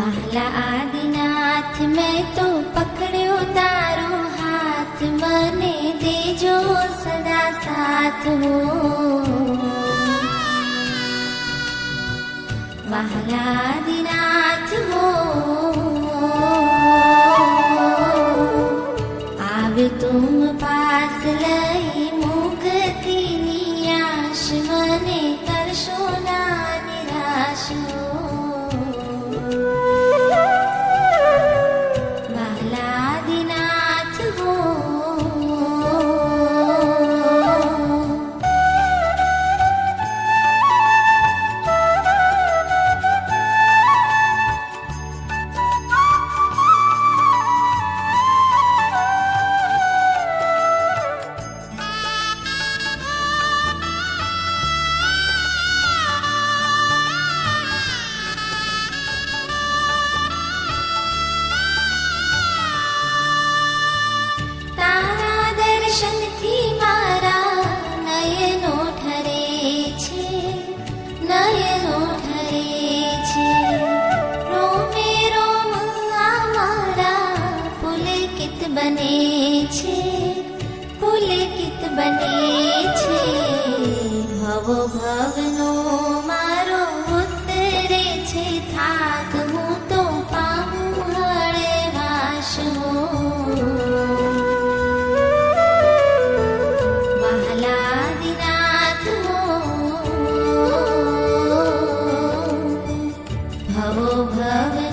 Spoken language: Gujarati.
વહાલા આદિનાથ મેં તો પકડ્યો તારો હાથ, મને દેજો સદા સાથ હો. વહાલા આદિનાથ હો, આવ્યો તુમ પાસ લઈ મુક્તિની આશ, મને કરશો ના નિરાશ હો. દર્શનથી મારા નયનો ઠરે છે, નયનો ઠરે છે. રોમે રોમ આ મારા પુલકિત બને છે, પુલકિત બને છે. ભવો ભવનો મારો ઉતરે છે થાક, હું તો પામું હળવાશ હો. ભવો ભવ